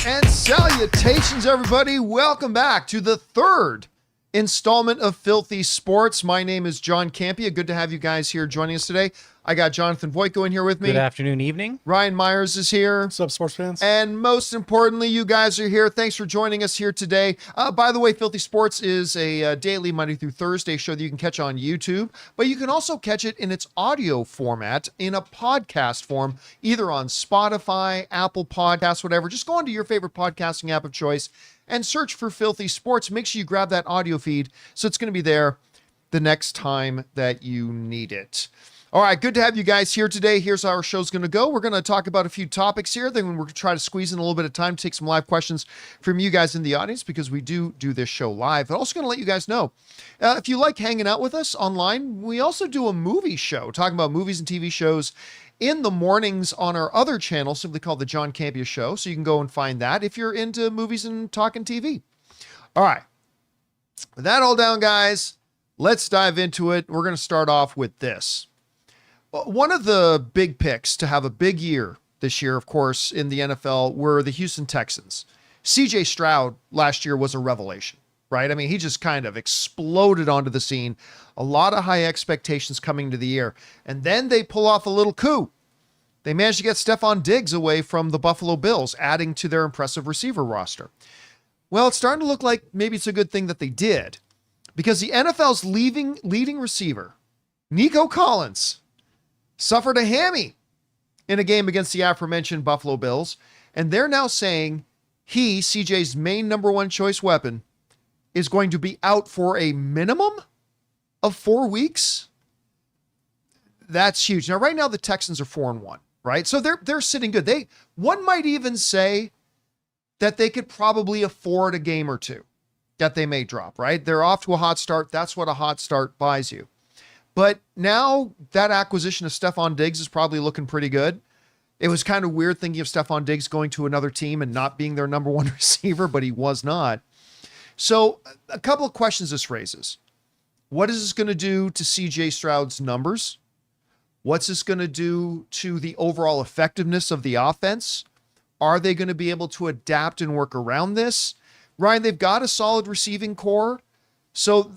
And salutations, everybody. Welcome back to the third installment of Filthy Sports. My name is John Campia. Good to have you guys here joining us today. I got Jonathan Voitko in here with me. Good afternoon, evening. Ryan Myers is here. What's up, sports fans? And most importantly, you guys are here. Thanks for joining us here today. By the way, Filthy Sports is a daily Monday through Thursday show that you can catch on YouTube, but you can also catch it in its audio format in a podcast form, either on Spotify, Apple Podcasts, whatever. Just go onto your favorite podcasting app of choice and search for Filthy Sports. Make sure you grab that audio feed so it's going to be there the next time that you need it. All right, good to have you guys here today. Here's how our show's going to go. We're going to talk about a few topics here. Then we're going to try to squeeze in a little bit of time, take some live questions from you guys in the audience because we do this show live. But also going to let you guys know, if you like hanging out with us online, we also do a movie show, talking about movies and TV shows in the mornings on our other channel, simply called The John Campia Show. So you can go and find that if you're into movies and talking TV. All right, with that all down, guys, let's dive into it. We're going to start off with this. One of the big picks to have a big year this year, of course, in the NFL were the Houston Texans. CJ Stroud last year was a revelation, right? I mean, he just kind of exploded onto the scene. A lot of high expectations coming to the year. And then they pull off a little coup. They managed to get Stephon Diggs away from the Buffalo Bills, adding to their impressive receiver roster. Well, it's starting to look like maybe it's a good thing that they did, because the NFL's leading receiver, Nico Collins, suffered a hammy in a game against the aforementioned Buffalo Bills, and they're now saying he, CJ's main number one choice weapon, is going to be out for a minimum of 4 weeks. That's huge. Now, right now, the Texans are 4-1, right? So they're sitting good. One might even say that they could probably afford a game or two that they may drop, right? They're off to a hot start. That's what a hot start buys you. But now that acquisition of Stephon Diggs is probably looking pretty good. It was kind of weird thinking of Stephon Diggs going to another team and not being their number one receiver, but he was not. So a couple of questions this raises. What is this going to do to CJ Stroud's numbers? What's this going to do to the overall effectiveness of the offense? Are they going to be able to adapt and work around this? Ryan, they've got a solid receiving core. So,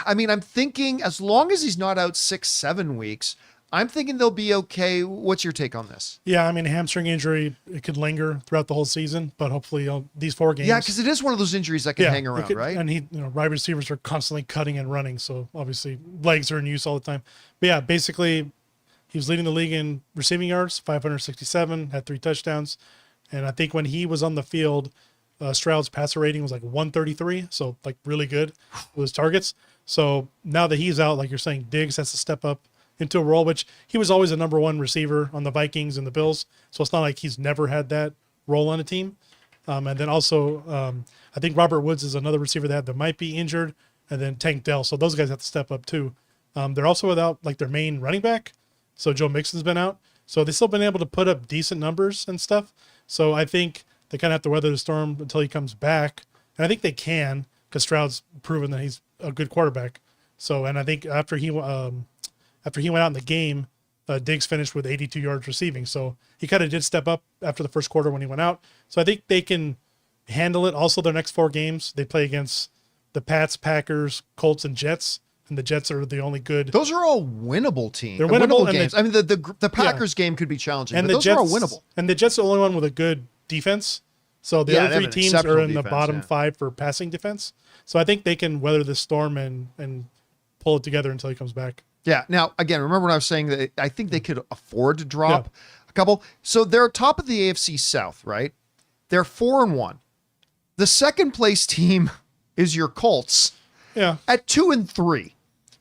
I mean, I'm thinking as long as he's not out 6-7 weeks, I'm thinking they'll be okay. What's your take on this? Yeah, I mean, a hamstring injury, it could linger throughout the whole season, but hopefully these 4 games. Yeah, because it is one of those injuries that can hang around, right? And wide receivers are constantly cutting and running, so obviously legs are in use all the time. But yeah, basically, he was leading the league in receiving yards, 567, had 3 touchdowns. And I think when he was on the field, Stroud's passer rating was like 133, so like really good with his targets. So now that he's out, like you're saying, Diggs has to step up into a role, which he was always a number one receiver on the Vikings and the Bills. So it's not like he's never had that role on a team. And then also, I think Robert Woods is another receiver that might be injured, and then Tank Dell. So those guys have to step up too. They're also without like their main running back. So Joe Mixon's been out. So they've still been able to put up decent numbers and stuff. So I think they kind of have to weather the storm until he comes back. And I think they can, because Stroud's proven that he's a good quarterback. So, and I think after he went out in the game, Diggs finished with 82 yards receiving. So he kind of did step up after the first quarter when he went out. So I think they can handle it. Also, their next 4 games, they play against the Pats, Packers, Colts, and Jets. And the Jets are the only good. Those are all winnable teams. They're winnable games. I mean, the Packers game could be challenging, and but those Jets, are all winnable. And the Jets are the only one with a good defense. So the other 3 teams are in the bottom 5 for passing defense. So I think they can weather this storm and pull it together until he comes back. Yeah. Now, again, remember when I was saying that I think they could afford to drop a couple. So they're top of the AFC South, right? They're 4-1. The second place team is your Colts. Yeah. At 2-3.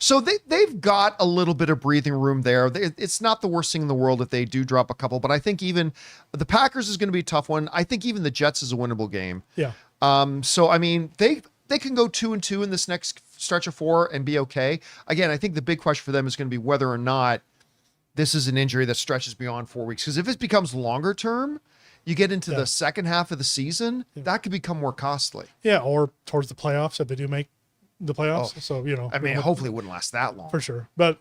So they've got a little bit of breathing room there. It's not the worst thing in the world if they do drop a couple, but I think even the Packers is going to be a tough one. I think even the Jets is a winnable game. Yeah. So, I mean, they can go 2-2 in this next stretch of 4 and be okay. Again, I think the big question for them is going to be whether or not this is an injury that stretches beyond 4 weeks. Because if it becomes longer term, you get into the second half of the season, that could become more costly. Yeah, or towards the playoffs if they do make the playoffs. Oh, so, I mean, hopefully it wouldn't last that long. For sure. But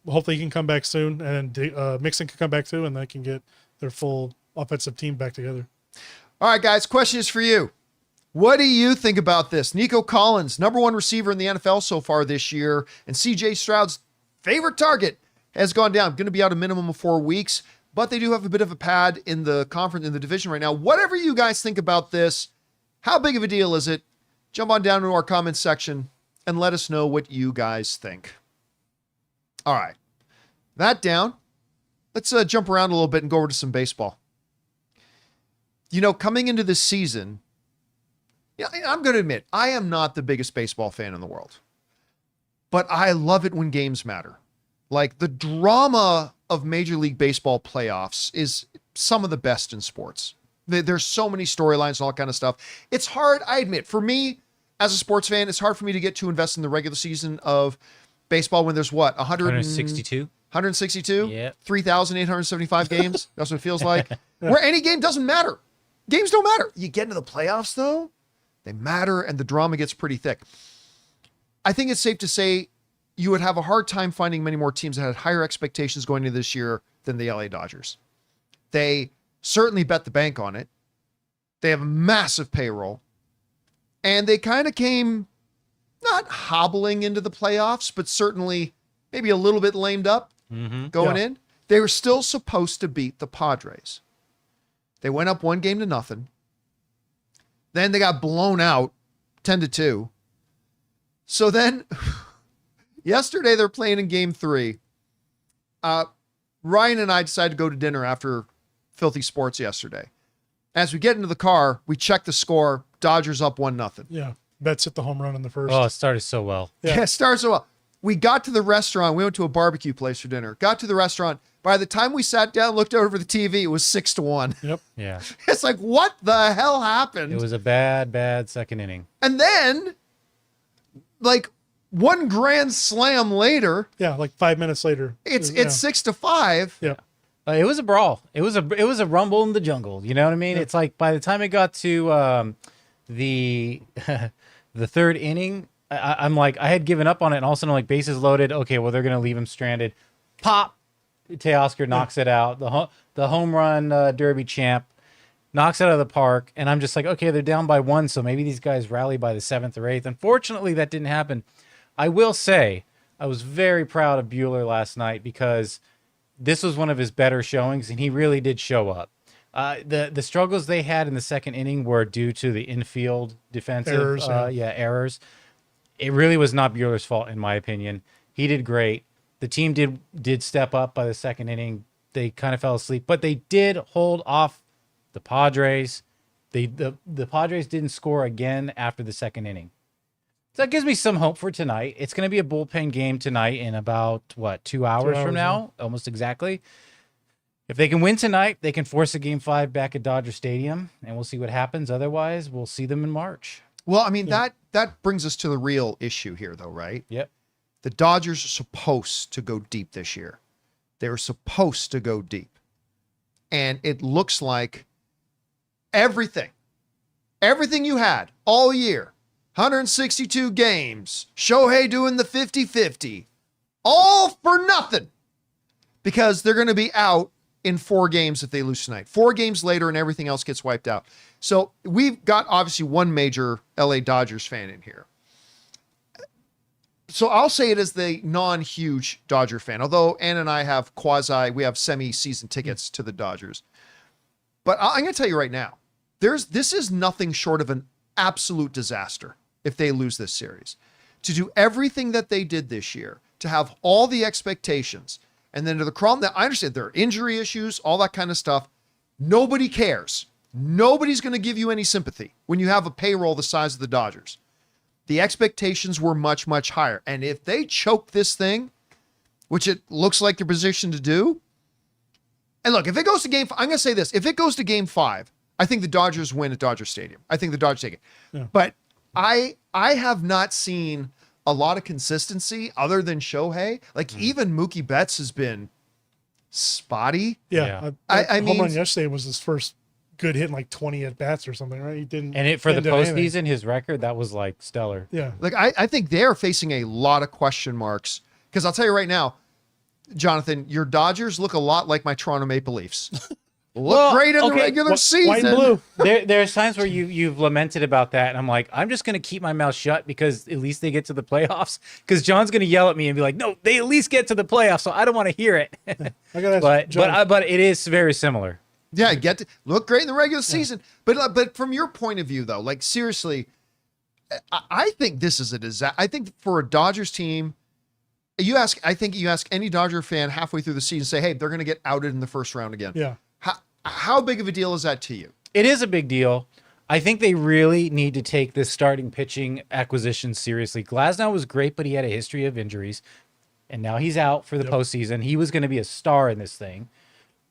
hopefully he can come back soon, and Mixon can come back too, and they can get their full offensive team back together. All All right, guys, question is for you. What do you think about this? Nico Collins, number one receiver in the NFL so far this year, and CJ Stroud's favorite target has gone down. Going to be out a minimum of 4 weeks, but they do have a bit of a pad in the conference, in the division right now. Whatever you guys think about this, how big of a deal is it? Jump on down to our comments section and let us know what you guys think. All right, that down. Let's jump around a little bit and go over to some baseball. You know, coming into this season, yeah, I'm going to admit, I am not the biggest baseball fan in the world, but I love it when games matter. Like, the drama of Major League Baseball playoffs is some of the best in sports. There's so many storylines and all that kind of stuff. It's hard, I admit, for me as a sports fan, it's hard for me to get too invested in the regular season of baseball when there's what, 162? 162? Yeah. 3,875 games? That's what it feels like. Where any game doesn't matter. Games don't matter. You get into the playoffs, though, they matter, and the drama gets pretty thick. I think it's safe to say you would have a hard time finding many more teams that had higher expectations going into this year than the LA Dodgers. They certainly bet the bank on it. They have a massive payroll. And they kind of came not hobbling into the playoffs, but certainly maybe a little bit lamed up going in. They were still supposed to beat the Padres. They went up 1-0. Then they got blown out 10-2. So then yesterday they're playing in game 3. Ryan and I decided to go to dinner after Filthy Sports yesterday. As we get into the car, we check the score. Dodgers up 1-0. Yeah. Betts hit the home run in the first. Oh, it started so well. Yeah, it started so well. We got to the restaurant. We went to a barbecue place for dinner. Got to the restaurant. By the time we sat down, looked over the TV, it was 6-1. Yep. Yeah. It's like, what the hell happened? It was a bad second inning. And then, like, one grand slam later, Yeah, like 5 minutes later. it's Yeah. 6-5. Yep. It was a brawl. It was a rumble in the jungle. You know what I mean? Yeah. It's like by the time it got to the the third inning, I'm like, I had given up on it, and all of a sudden, like, bases loaded. Okay, well, they're gonna leave him stranded. Pop, Teoscar knocks it out. The home run derby champ knocks it out of the park, and I'm just like, okay, they're down by 1, so maybe these guys rally by the 7th or 8th. Unfortunately, that didn't happen. I will say I was very proud of Bueller last night because this was one of his better showings, and he really did show up. The struggles they had in the second inning were due to the infield defensive Errors, errors. It really was not Bueller's fault, in my opinion. He did great. The team did step up by the second inning. They kind of fell asleep, but they did hold off the Padres. The Padres didn't score again after the second inning. So that gives me some hope for tonight. It's going to be a bullpen game tonight in about, 2 hours from now? Almost exactly. If they can win tonight, they can force a Game 5 back at Dodger Stadium, and we'll see what happens. Otherwise, we'll see them in March. Well, I mean, that brings us to the real issue here, though, right? Yep. The Dodgers are supposed to go deep this year. They were supposed to go deep. And it looks like everything you had all year, 162 games, Shohei doing the 50-50, all for nothing, because they're going to be out in 4 games if they lose tonight. 4 games later and everything else gets wiped out. So we've got obviously one major LA Dodgers fan in here. So I'll say it as the non-huge Dodger fan, although Ann and I have we have semi-season tickets to the Dodgers. But I'm going to tell you right now, this is nothing short of an absolute disaster if they lose this series. To do everything that they did this year, to have all the expectations, and then to the problem that I understand there are injury issues, all that kind of stuff. Nobody cares. Nobody's going to give you any sympathy when you have a payroll the size of the Dodgers. The expectations were much, much higher. And if they choke this thing, which it looks like they're positioned to do, and look, if it goes to game 5, I'm going to say this. If it goes to game 5, I think the Dodgers win at Dodger Stadium. I think the Dodgers take it. Yeah. But I have not seen a lot of consistency other than Shohei. Like even Mookie Betts has been spotty. Yeah. I mean, home run yesterday was his first good hit in like 20 at bats or something, right? He didn't. And for the do anything. postseason, his record, that was like stellar. Yeah. Like I think they're facing a lot of question marks, because I'll tell you right now, Jonathan, your Dodgers look a lot like my Toronto Maple Leafs. look great in the regular season. White and blue. There's times where you've lamented about that, and I'm like, I'm just gonna keep my mouth shut because at least they get to the playoffs. Because John's gonna yell at me and be like, "No, they at least get to the playoffs," so I don't want to hear it. But it is very similar. Yeah, get to look great in the regular season. But from your point of view, though, like seriously, I think this is a disaster. I think for a Dodgers team, I think you ask any Dodger fan halfway through the season, say, hey, they're going to get outed in the first round again. Yeah. How big of a deal is that to you? It is a big deal. I think they really need to take this starting pitching acquisition seriously. Glasnow was great, but he had a history of injuries, and now he's out for the postseason. He was going to be a star in this thing.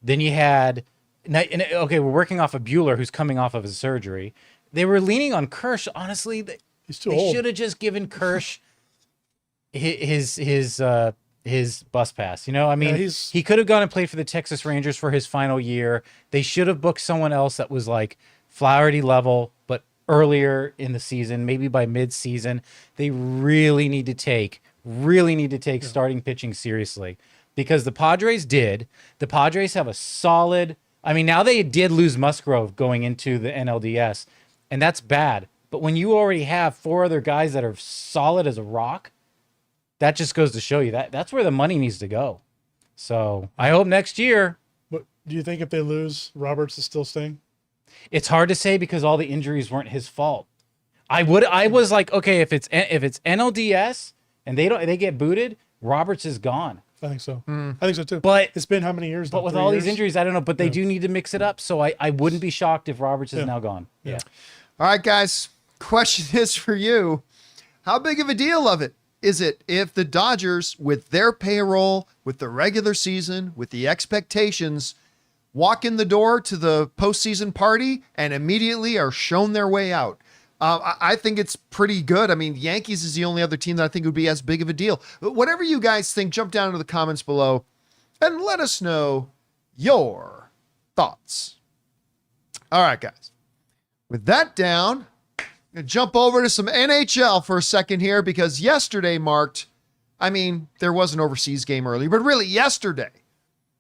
Then you had, we're working off of Buehler, who's coming off of his surgery. They were leaning on Kersh. Honestly, he's too old. They should have just given Kersh his bus pass. I mean, he could have gone and played for the Texas Rangers for his final year. They should have booked someone else that was like Flaherty level, but earlier in the season, maybe by mid-season. They really need to take starting pitching seriously, because the Padres did. The Padres have a solid. I mean, now they did lose Musgrove going into the NLDS, and that's bad. But when you already have 4 other guys that are solid as a rock, that just goes to show you that's where the money needs to go. So I hope next year. But do you think if they lose, Roberts is still staying? It's hard to say because all the injuries weren't his fault. I was like, okay, if it's NLDS and they get booted, Roberts is gone. I think so. I think so too. But it's been how many years? But now? with 3 all years? these injuries, I don't know. But they do need to mix it up. So I wouldn't be shocked if Roberts is now gone. Yeah. All right, guys. Question is for you: how big of a deal is it if the Dodgers, with their payroll, with the regular season, with the expectations, walk in the door to the postseason party and immediately are shown their way out? I think it's pretty good. I mean, Yankees is the only other team that I think would be as big of a deal. But whatever you guys think, jump down into the comments below and let us know your thoughts. All right, guys. With that down, I'm going to jump over to some NHL for a second here, because yesterday marked, there was an overseas game early, but really yesterday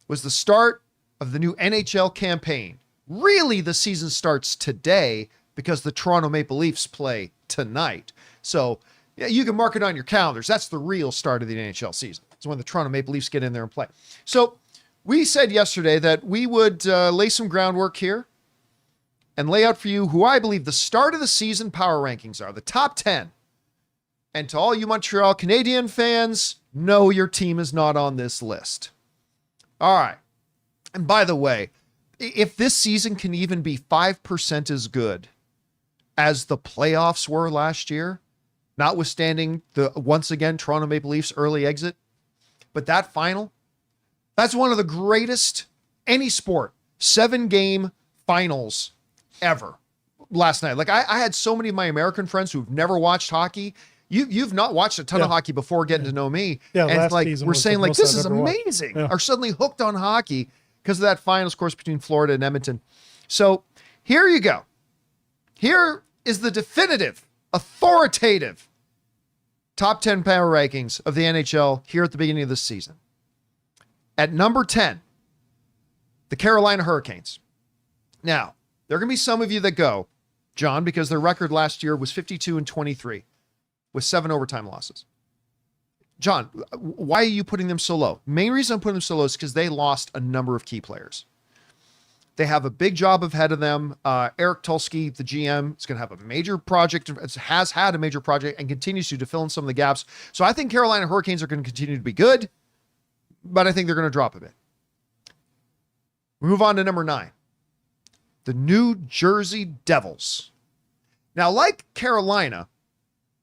was the start of the new NHL campaign. Really, the season starts today because the Toronto Maple Leafs play tonight. So yeah, you can mark it on your calendars. That's the real start of the NHL season. It's when the Toronto Maple Leafs get in there and play. So we said yesterday that we would lay some groundwork here and lay out for you who I believe the start of the season power rankings are, the top 10. And to all you Montreal Canadian fans, no, your team is not on this list. All right. And by the way, if this season can even be 5% as good as the playoffs were last year, notwithstanding the, once again, Toronto Maple Leafs early exit, but that final, that's one of the greatest any sport 7-game finals ever last night. Like I had so many of my American friends who've never watched hockey. You've not watched a ton of hockey before getting to know me. Yeah, and like we're saying like, this is I've ever amazing. Yeah. Are suddenly hooked on hockey because of that finals course between Florida and Edmonton. So here you go. Here is the definitive, authoritative top 10 power rankings of the NHL here at the beginning of this season. At number 10, the Carolina Hurricanes. Now, there are going to be some of you that go, John, because their record last year was 52-23 with 7 overtime losses. John, why are you putting them so low? Main reason I'm putting them so low is because they lost a number of key players. They have a big job ahead of them. Eric Tulsky, the GM, is going to have a major project, has had a major project and continues to fill in some of the gaps. So I think Carolina Hurricanes are going to continue to be good, but I think they're going to drop a bit. We move on to number 9. The New Jersey Devils. Now, like Carolina,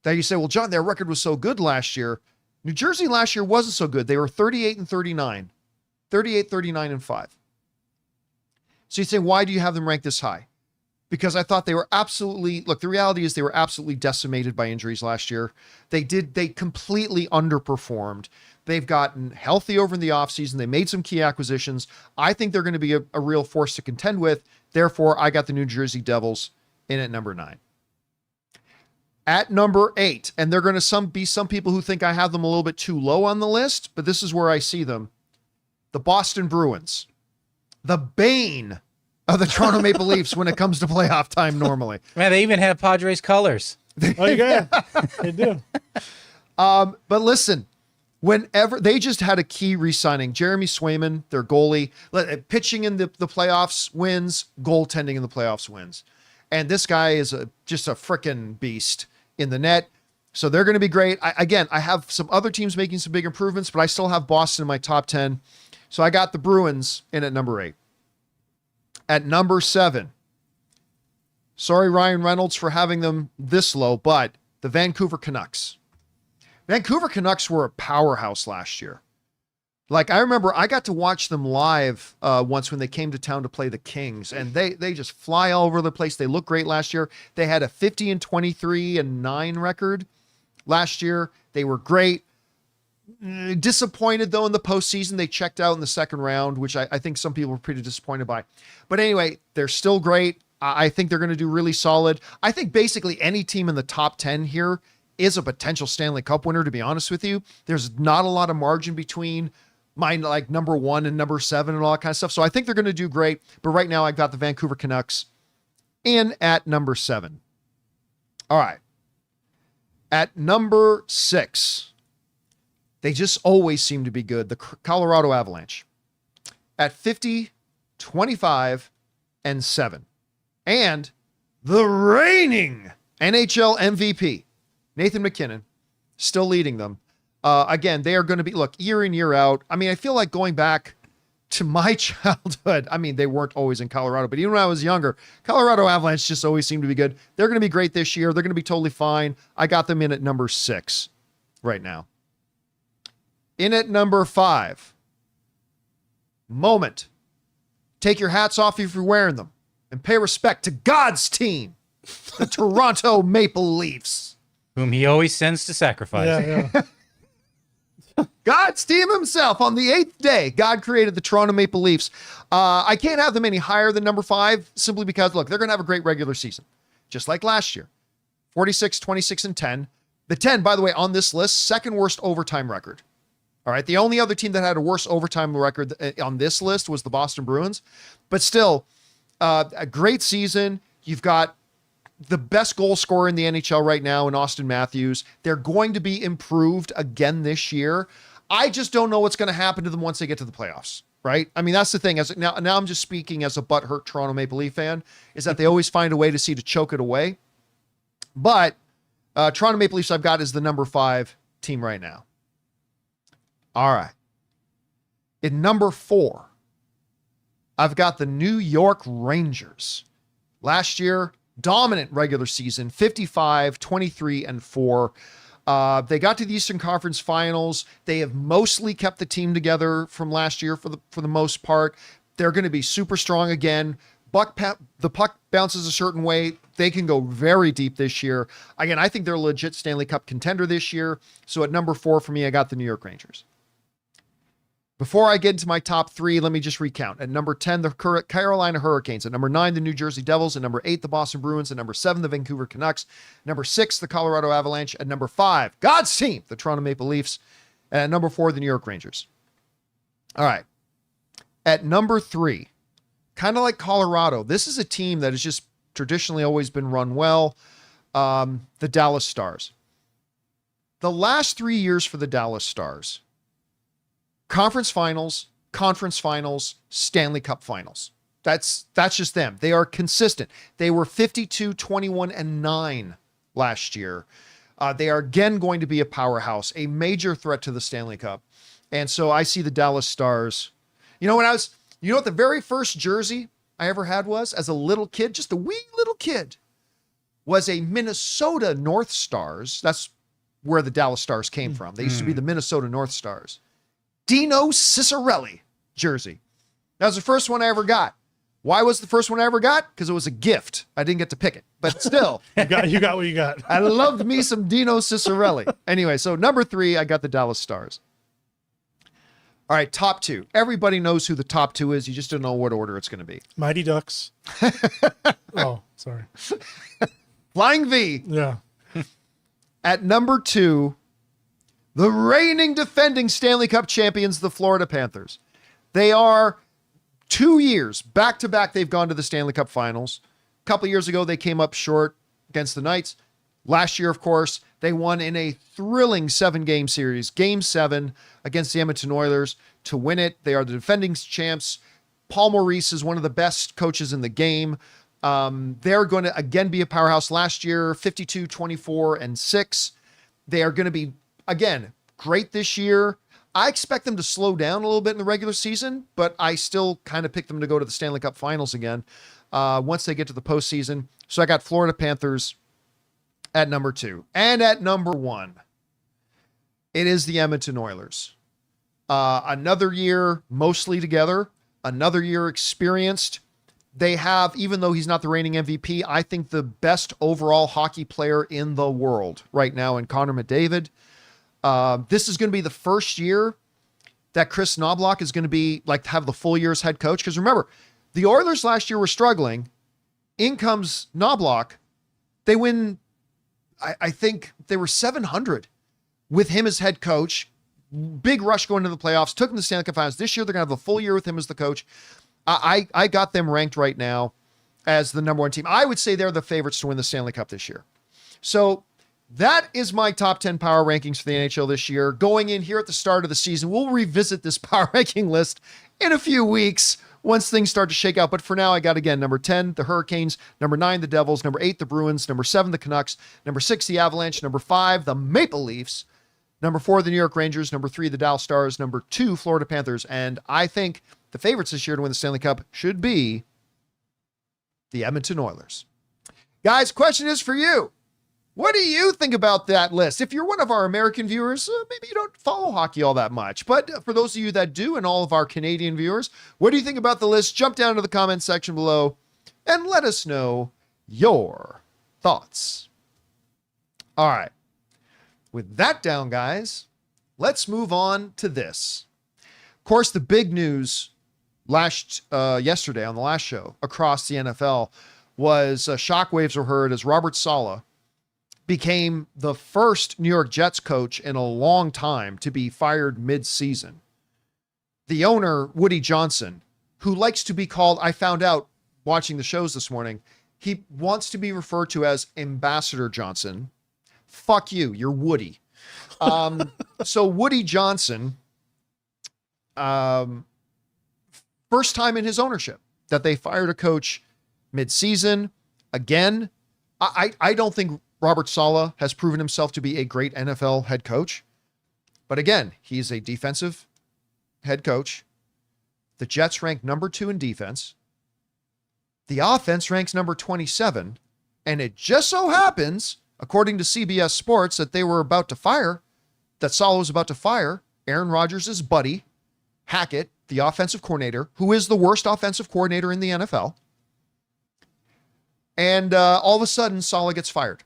that you say, well, John, their record was so good last year. New Jersey last year wasn't so good. They were 38-39, 38-39-5. So you say, why do you have them ranked this high? Because I thought they were absolutely, look, the reality is they were absolutely decimated by injuries last year. They completely underperformed. They've gotten healthy over in the offseason. They made some key acquisitions. I think they're going to be a real force to contend with. Therefore, I got the New Jersey Devils in at number 9. At number 8, and they're going to be some people who think I have them a little bit too low on the list, but this is where I see them. The Boston Bruins. The bane of the Toronto Maple Leafs when it comes to playoff time normally. Man, they even have Padres colors. Oh, yeah, they do. But listen, whenever they just had a key re-signing, Jeremy Swayman, their goalie, pitching in the playoffs wins, goaltending in the playoffs wins. And this guy is just a freaking beast in the net. So they're going to be great. I have some other teams making some big improvements, but I still have Boston in my top 10. So I got the Bruins in at number 8. At number 7, sorry, Ryan Reynolds, for having them this low, but the Vancouver Canucks. Vancouver Canucks were a powerhouse last year. Like, I remember I got to watch them live once when they came to town to play the Kings, and they just fly all over the place. They look great last year. They had a 50-23-9 record last year. They were great. Disappointed, though, in the postseason. They checked out in the second round, which I think some people were pretty disappointed by. But anyway, they're still great. I think they're going to do really solid. I think basically any team in the top 10 here is a potential Stanley Cup winner, to be honest with you. There's not a lot of margin between mine, like number 1 and number 7 and all that kind of stuff. So I think they're going to do great. But right now I've got the Vancouver Canucks in at number 7. All right. At number 6, they just always seem to be good. The Colorado Avalanche at 50-25-7. And the reigning NHL MVP, Nathan MacKinnon, still leading them. Again, they are going to be, look, year in, year out. I mean, I feel like going back to my childhood, I mean, they weren't always in Colorado, but even when I was younger, Colorado Avalanche just always seemed to be good. They're going to be great this year. They're going to be totally fine. I got them in at number 6 right now. In at number 5, moment. Take your hats off if you're wearing them and pay respect to God's team, the Toronto Maple Leafs. Whom he always sends to sacrifice. Yeah. God's team himself. On the 8th day, God created the Toronto Maple Leafs. I can't have them any higher than number 5 simply because, look, they're going to have a great regular season, just like last year. 46, 26, and 10. The 10, by the way, on this list, second worst overtime record. All right. The only other team that had a worse overtime record on this list was the Boston Bruins. But still, a great season. You've got the best goal scorer in the NHL right now in Austin Matthews. They're going to be improved again this year. I just don't know what's going to happen to them once they get to the playoffs, right? I mean, that's the thing. Now I'm just speaking as a butthurt Toronto Maple Leaf fan, is that they always find a way to choke it away. But Toronto Maple Leafs I've got is the number 5 team right now. All right. In number 4, I've got the New York Rangers. Last year, dominant regular season, 55-23-4. They got to the Eastern Conference Finals. They have mostly kept the team together from last year for the most part. They're going to be super strong again. The puck bounces a certain way. They can go very deep this year. Again, I think they're a legit Stanley Cup contender this year. So at number 4 for me, I got the New York Rangers. Before I get into my top 3, let me just recount. At number 10, the Carolina Hurricanes. At number 9, the New Jersey Devils. At number 8, the Boston Bruins. At number 7, the Vancouver Canucks. Number 6, the Colorado Avalanche. At number 5, God's team, the Toronto Maple Leafs. And at number 4, the New York Rangers. All right. At number 3, kind of like Colorado, this is a team that has just traditionally always been run well. The Dallas Stars. The last 3 years for the Dallas Stars, conference finals, Stanley Cup finals. That's just them. They are consistent. They were 52-21-9 last year. They are again going to be a powerhouse, a major threat to the Stanley Cup. And so I see the Dallas Stars. You know what the very first jersey I ever had was, as a little kid, just a wee little kid, was a Minnesota North Stars. That's where the Dallas Stars came from. They used to be the Minnesota North Stars. Dino Ciccarelli jersey. That was the first one I ever got. Why was the first one I ever got? Because it was a gift. I didn't get to pick it, but still. You got what you got. I loved me some Dino Ciccarelli. Anyway, so number 3, I got the Dallas Stars. All right, top 2. Everybody knows who the top 2 is. You just don't know what order it's going to be. Mighty Ducks. Oh, sorry. Flying V. Yeah. At number 2, the reigning defending Stanley Cup champions, the Florida Panthers. They are 2 years back to back, they've gone to the Stanley Cup Finals. A couple years ago, they came up short against the Knights. Last year, of course, they won in a thrilling 7-game series, Game 7 against the Edmonton Oilers to win it. They are the defending champs. Paul Maurice is one of the best coaches in the game. They're going to, again, be a powerhouse. Last year, 52, 24, and 6. They are going to be, again, great this year. I expect them to slow down a little bit in the regular season, but I still kind of pick them to go to the Stanley Cup Finals again once they get to the postseason. So I got Florida Panthers at number 2. And at number 1, it is the Edmonton Oilers. Another year mostly together, another year experienced. They have, even though he's not the reigning MVP, I think the best overall hockey player in the world right now in Conor McDavid. This is going to be the first year that Chris Knobloch is going to be have the full year as head coach. Because remember, the Oilers last year were struggling. In comes Knobloch. They win, I think they were 700 with him as head coach. Big rush going into the playoffs, took them to the Stanley Cup Finals. This year, they're going to have the full year with him as the coach. I got them ranked right now as the number 1 team. I would say they're the favorites to win the Stanley Cup this year. So that is my top 10 power rankings for the NHL this year. Going in here at the start of the season, we'll revisit this power ranking list in a few weeks once things start to shake out. But for now, I got, again, number 10, the Hurricanes, number 9, the Devils, number 8, the Bruins, number 7, the Canucks, number 6, the Avalanche, number 5, the Maple Leafs, number 4, the New York Rangers, number 3, the Dallas Stars, number 2, Florida Panthers. And I think the favorites this year to win the Stanley Cup should be the Edmonton Oilers. Guys, question is for you. What do you think about that list? If you're one of our American viewers, maybe you don't follow hockey all that much. But for those of you that do, and all of our Canadian viewers, what do you think about the list? Jump down to the comment section below and let us know your thoughts. All right. With that down, guys, let's move on to this. Of course, the big news yesterday on the last show across the NFL was shockwaves were heard as Robert Saleh became the first New York Jets coach in a long time to be fired mid-season. The owner, Woody Johnson, who likes to be called, I found out watching the shows this morning, he wants to be referred to as Ambassador Johnson. Fuck you, you're Woody. So Woody Johnson, first time in his ownership that they fired a coach mid-season. Again, I don't think Robert Saleh has proven himself to be a great NFL head coach. But again, he's a defensive head coach. The Jets rank number 2 in defense. The offense ranks number 27. And it just so happens, according to CBS Sports, that Saleh was about to fire Aaron Rodgers' buddy, Hackett, the offensive coordinator, who is the worst offensive coordinator in the NFL. And all of a sudden, Saleh gets fired.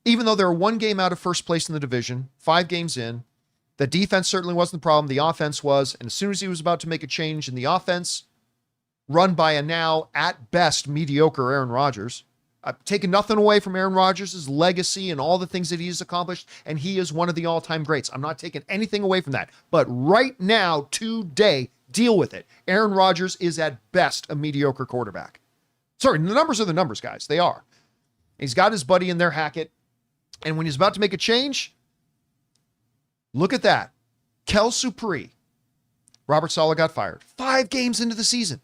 Even though they're 1 game out of first place in the division, 5 games in, the defense certainly wasn't the problem. The offense was. And as soon as he was about to make a change in the offense, run by a now, at best, mediocre Aaron Rodgers, I've taken nothing away from Aaron Rodgers' legacy and all the things that he's accomplished, and he is one of the all-time greats. I'm not taking anything away from that. But right now, today, deal with it. Aaron Rodgers is at best a mediocre quarterback. Sorry, the numbers are the numbers, guys. They are. He's got his buddy in there, Hackett. And when he's about to make a change, look at that. Kel Supri. Robert Saleh got fired. 5 games into the season.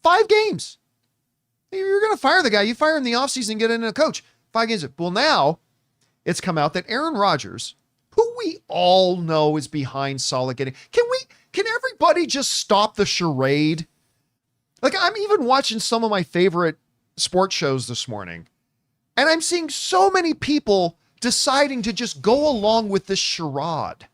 5 games. You're going to fire the guy. You fire him in the offseason and get in a coach. 5 games. Well, now it's come out that Aaron Rodgers, who we all know is behind Saleh getting... Can everybody just stop the charade? Like, I'm even watching some of my favorite sports shows this morning, and I'm seeing so many people deciding to just go along with this charade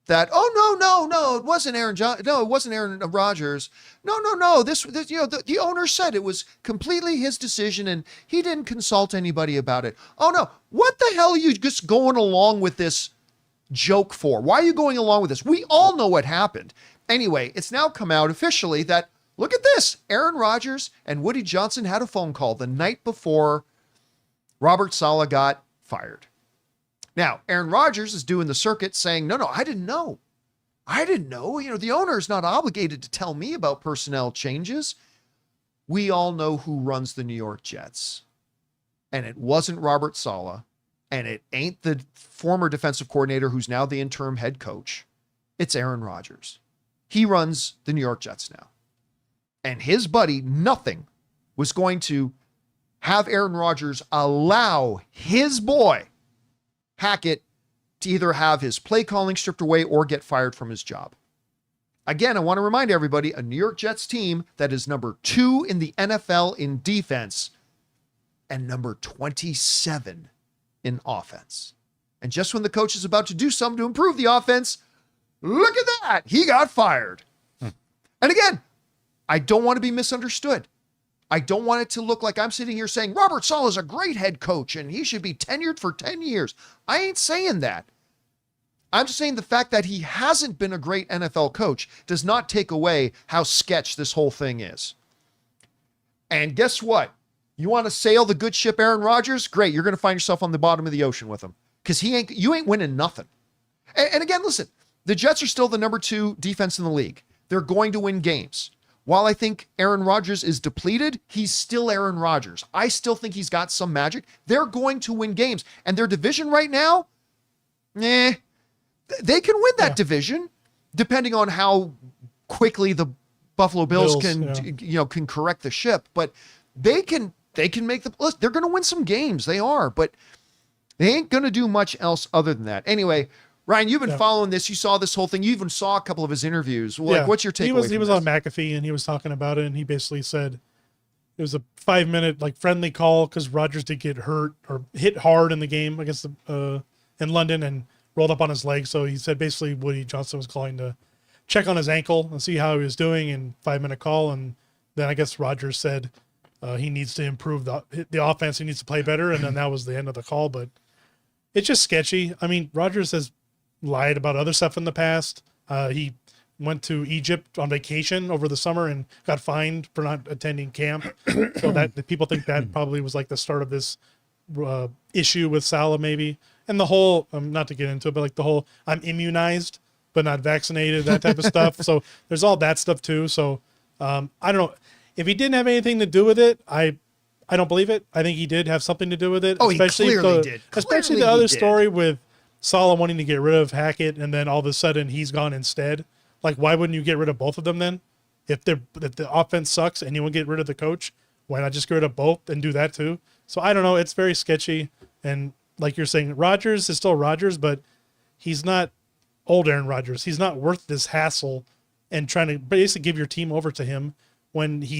that, no, it wasn't Aaron Rodgers. No. This the owner said it was completely his decision and he didn't consult anybody about it. Oh no, what the hell are you just going along with this joke for? Why are you going along with this? We all know what happened. Anyway, it's now come out officially that, look at this, Aaron Rodgers and Woody Johnson had a phone call the night before Robert Saleh got fired. Now, Aaron Rodgers is doing the circuit saying, no, I didn't know. I didn't know. The owner is not obligated to tell me about personnel changes. We all know who runs the New York Jets. And it wasn't Robert Saleh. And it ain't the former defensive coordinator who's now the interim head coach. It's Aaron Rodgers. He runs the New York Jets now. And his buddy, nothing, was going to have Aaron Rodgers allow his boy, Hackett, to either have his play calling stripped away or get fired from his job. Again, I want to remind everybody, a New York Jets team that is number 2 in the NFL in defense and number 27 in offense. And just when the coach is about to do something to improve the offense, look at that. He got fired. And again, I don't want to be misunderstood. I don't want it to look like I'm sitting here saying Robert Saleh is a great head coach and he should be tenured for 10 years. I ain't saying that. I'm just saying the fact that he hasn't been a great NFL coach does not take away how sketch this whole thing is. And guess what? You want to sail the good ship Aaron Rodgers? Great. You're going to find yourself on the bottom of the ocean with him because you ain't winning nothing. And again, listen, the Jets are still the number 2 defense in the league. They're going to win games. While I think Aaron Rodgers is depleted, he's still Aaron Rodgers. I still think he's got some magic. They're going to win games. And their division right now, they can win that division depending on how quickly the Buffalo Bills can correct the ship. But they can make the list. They're going to win some games. They are, but they ain't going to do much else other than that. Anyway, Ryan, you've been following this. You saw this whole thing. You even saw a couple of his interviews. What's your takeaway? He was on McAfee and he was talking about it, and he basically said it was a 5-minute friendly call because Rodgers did get hurt or hit hard in the game against in London and rolled up on his leg. So he said basically Woody Johnson was calling to check on his ankle and see how he was doing in 5-minute call, and then I guess Rodgers said he needs to improve the offense. He needs to play better, and then that was the end of the call. But it's just sketchy. I mean, Rodgers has lied about other stuff in the past. He went to Egypt on vacation over the summer and got fined for not attending camp. So that the people think that probably was like the start of this issue with Saleh maybe. And the whole, not to get into it, but the whole I'm immunized but not vaccinated, that type of stuff. So there's all that stuff too. So I don't know. If he didn't have anything to do with it, I don't believe it. I think he did have something to do with it. Oh, especially he clearly did. Especially the other story with Saleh wanting to get rid of Hackett, and then all of a sudden he's gone instead. Why wouldn't you get rid of both of them then? If the offense sucks and you want to get rid of the coach, why not just get rid of both and do that too? So I don't know. It's very sketchy. And like you're saying, Rodgers is still Rodgers, but he's not old Aaron Rodgers. He's not worth this hassle and trying to basically give your team over to him when I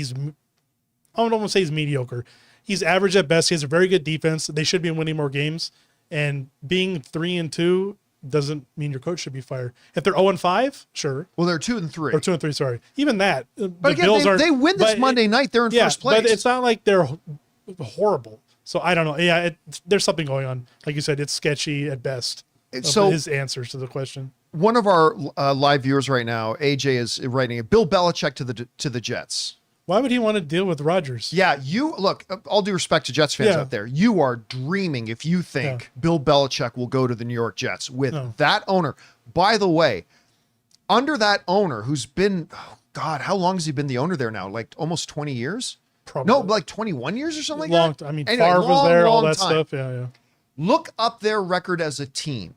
don't want to say he's mediocre. He's average at best. He has a very good defense. They should be winning more games. And being 3-2 doesn't mean your coach should be fired. If they're 0-5, sure. Well, they're 2-3. Or 2-3, sorry. Even that. But again, they win this Monday night. They're in first place. But it's not like they're horrible. So I don't know. Yeah, there's something going on. Like you said, it's sketchy at best. So his answers to the question. One of our live viewers right now, AJ, is writing Bill Belichick to the Jets. Why would he want to deal with Rodgers? Yeah, look, all due respect to Jets fans out there, you are dreaming if you think Bill Belichick will go to the New York Jets with that owner. By the way, under that owner who's been, how long has he been the owner there now? Almost 20 years? Probably. No, 21 years or something like that? I mean, anyway, Favre was there, all that time. Stuff. Yeah. Look up their record as a team.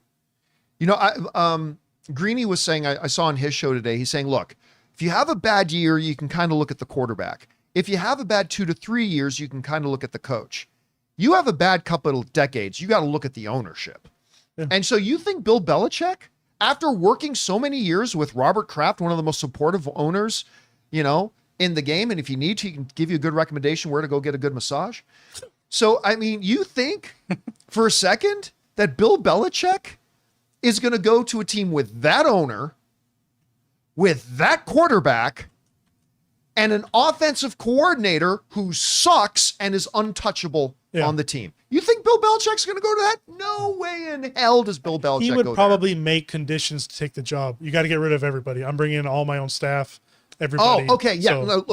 Greeny was saying, I saw on his show today, he's saying, look, if you have a bad year, you can kind of look at the quarterback. If you have a bad 2 to 3 years, you can kind of look at the coach. You have a bad couple of decades, you got to look at the ownership. Yeah. And so you think Bill Belichick, after working so many years with Robert Kraft, one of the most supportive owners, in the game, and if you need to, he can give you a good recommendation where to go get a good massage. So, I mean, you think for a second that Bill Belichick is going to go to a team with that owner, with that quarterback, and an offensive coordinator who sucks and is untouchable on the team. You think Bill Belichick's going to go to that? No way in hell does Bill Belichick go there. He would probably make conditions to take the job. You got to get rid of everybody. I'm bringing in all my own staff, everybody. Oh, okay. Yeah. So,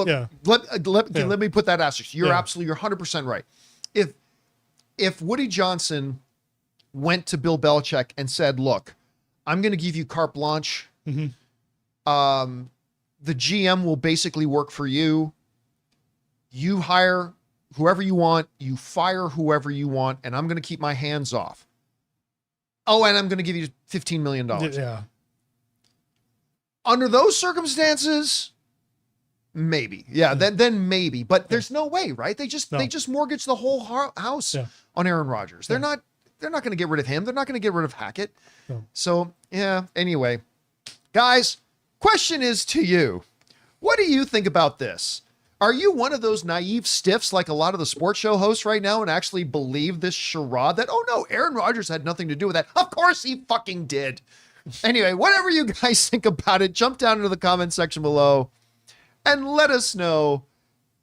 look, let me put that asterisk. You're 100% right. If Woody Johnson went to Bill Belichick and said, look, I'm going to give you carte blanche. Mm-hmm. The GM will basically work for you. You hire whoever you want, you fire whoever you want, and I'm going to keep my hands off. Oh, and I'm going to give you $15 million. Yeah. Under those circumstances, maybe. Yeah, then maybe. But there's no way, right? They just mortgage the whole house on Aaron Rodgers. They're not going to get rid of him. They're not going to get rid of Hackett. No. So, yeah, anyway. Guys, question is to you. What do you think about this? Are you one of those naive stiffs like a lot of the sports show hosts right now and actually believe this charade that, oh no, Aaron Rodgers had nothing to do with that? Of course he fucking did. Anyway, whatever you guys think about it, jump down into the comment section below and let us know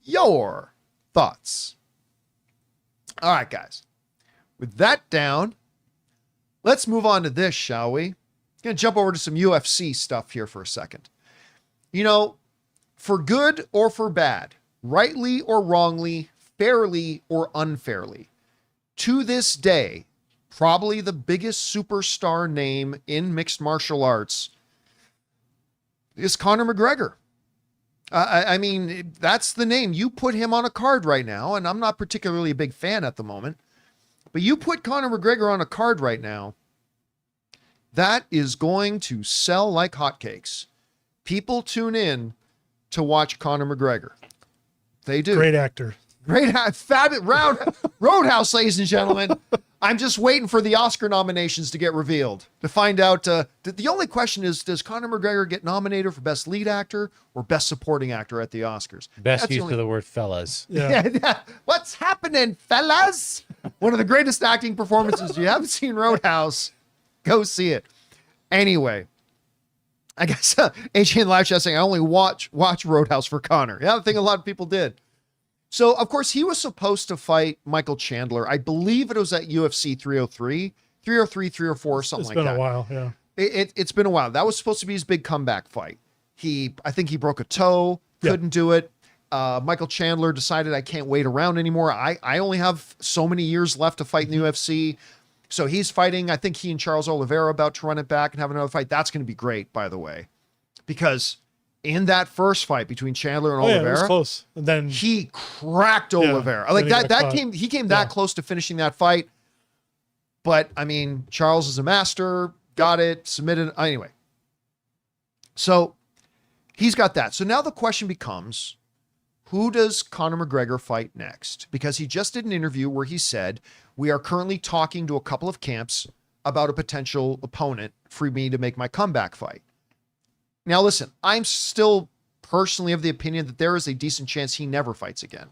your thoughts. All right, guys. With that down, let's move on to this, shall we? Gonna jump over to some UFC stuff here for a second. You know, for good or for bad, rightly or wrongly, fairly or unfairly, to this day, probably the biggest superstar name in mixed martial arts is Conor McGregor. I mean, that's the name. You put him on a card right now, and I'm not particularly a big fan at the moment, but you put Conor McGregor on a card right now, that is going to sell like hotcakes. People tune in to watch Conor McGregor. They do. Great actor. Great, fabulous Roadhouse, ladies and gentlemen. I'm just waiting for the Oscar nominations to get revealed to find out. The only question is, does Conor McGregor get nominated for Best Lead Actor or Best Supporting Actor at the Oscars? Best use of the word fellas. Yeah. What's happening, fellas? One of the greatest acting performances. If you haven't seen Roadhouse, go see it. Anyway, I guess AJ Live Chat saying I only watch Roadhouse for Conor. Yeah, I think a lot of people did. So, of course, he was supposed to fight Michael Chandler. I believe it was at UFC 303, 304, something like that. It's been a while, yeah. It's been a while. That was supposed to be his big comeback fight. I think he broke a toe, couldn't do it. Michael Chandler decided I can't wait around anymore. I only have so many years left to fight in the UFC. So he's fighting. I think he and Charles Oliveira about to run it back and have another fight. That's going to be great, by the way, because in that first fight between Chandler and Oliveira, it was close. And then he cracked Oliveira. Like he came that close to finishing that fight. But I mean, Charles is a master, got it, submitted. Anyway. So he's got that. So now the question becomes, who does Conor McGregor fight next? Because he just did an interview where he said, we are currently talking to a couple of camps about a potential opponent for me to make my comeback fight. Now, listen, I'm still personally of the opinion that there is a decent chance he never fights again.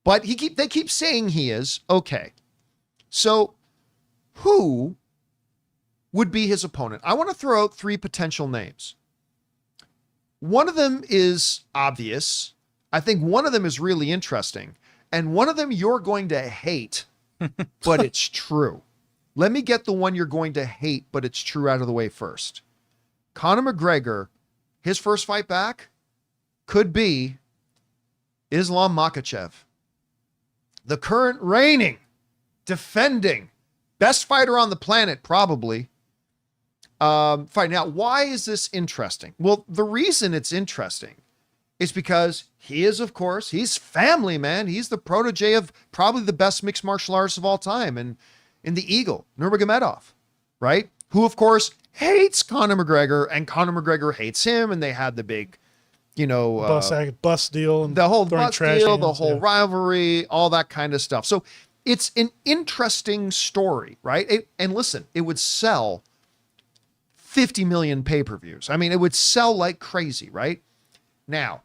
But they keep saying he is. Okay. So who would be his opponent? I want to throw out 3 potential names. One of them is obvious. I think one of them is really interesting. And one of them you're going to hate, but it's true. Let me get the one you're going to hate, but it's true out of the way first. Conor McGregor, his first fight back could be Islam Makhachev, the current reigning, defending, best fighter on the planet, probably. Fight. Now, why is this interesting? Well, the reason it's interesting is because he is, of course, he's family, man. He's the protege of probably the best mixed martial artists of all time, and in the Eagle, Nurmagomedov, right? Who, of course, hates Conor McGregor, and Conor McGregor hates him, and they had the big, bus deal, and the whole bus deal, the whole yeah. rivalry, all that kind of stuff. So it's an interesting story, right? And listen, it would sell 50 million pay-per-views. I mean, it would sell like crazy, right? Now,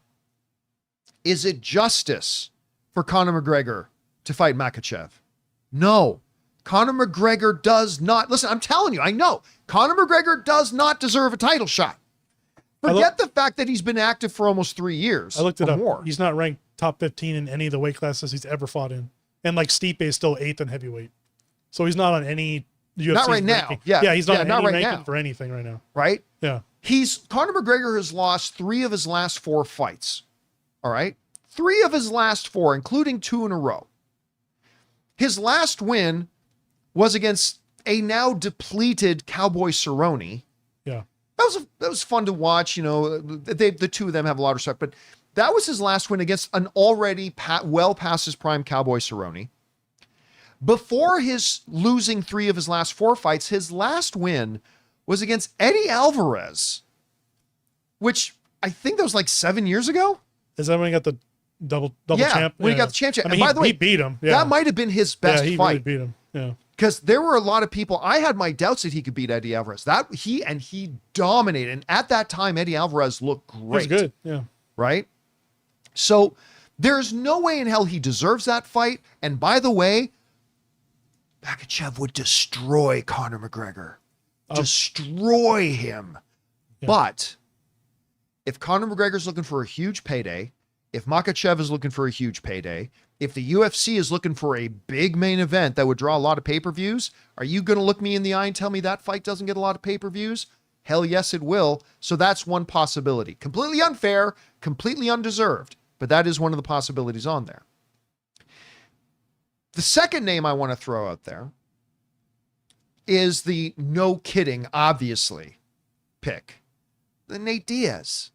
is it justice for Conor McGregor to fight Makhachev? No. Conor McGregor does not. Listen, I'm telling you, I know. Conor McGregor does not deserve a title shot. Forget the fact that he's been active for almost 3 years. I looked it up. More. He's not ranked top 15 in any of the weight classes he's ever fought in. And like Stipe is still 8th in heavyweight. So he's not on any UFC not right now. ranking. Yeah, he's not on not any right ranking now. for anything right now. Right? Yeah. Conor McGregor has lost 3 of his last 4 fights. All right? 3 of his last 4, including 2 in a row. His last win was against a now depleted Cowboy Cerrone. Yeah. that was fun to watch. The two of them have a lot of respect, but that was his last win against an already well past his prime Cowboy Cerrone. Before his losing 3 of his last 4 fights, his last win was against Eddie Alvarez, which I think that was like 7 years ago. Is that when he got the double champ? When he got the championship. I mean, and by the way, he beat him. Yeah. That might have been his best he fight. really beat him. Yeah. Because there were a lot of people, I had my doubts that he could beat Eddie Alvarez. He dominated. And at that time, Eddie Alvarez looked great. He was good. Yeah. Right? So there's no way in hell he deserves that fight. And by the way, Makhachev would destroy Conor McGregor. Destroy him. Yeah. But if Conor McGregor's looking for a huge payday, if Makhachev is looking for a huge payday, if the UFC is looking for a big main event that would draw a lot of pay-per-views, are you going to look me in the eye and tell me that fight doesn't get a lot of pay-per-views? Hell yes, it will. So that's one possibility. Completely unfair, completely undeserved, but that is one of the possibilities on there. The second name I want to throw out there is the no kidding, obviously, pick. The Nate Diaz.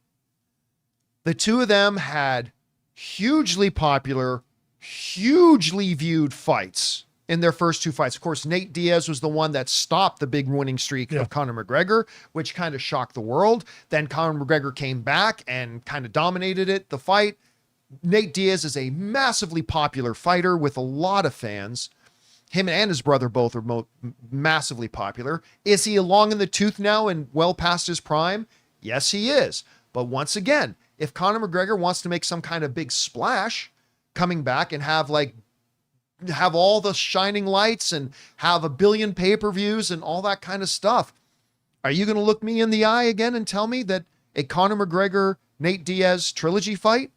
The two of them had hugely popular, hugely viewed fights in their first 2 fights. Of course, Nate Diaz was the one that stopped the big winning streak of Conor McGregor, which kind of shocked the world. Then Conor McGregor came back and kind of dominated the fight. Nate Diaz is a massively popular fighter with a lot of fans. Him and his brother both are massively popular. Is he long in the tooth now and well past his prime? Yes, he is. But once again, if Conor McGregor wants to make some kind of big splash, coming back and have all the shining lights and have 1 billion pay-per-views and all that kind of stuff, are you going to look me in the eye again and tell me that a Conor McGregor, Nate Diaz trilogy fight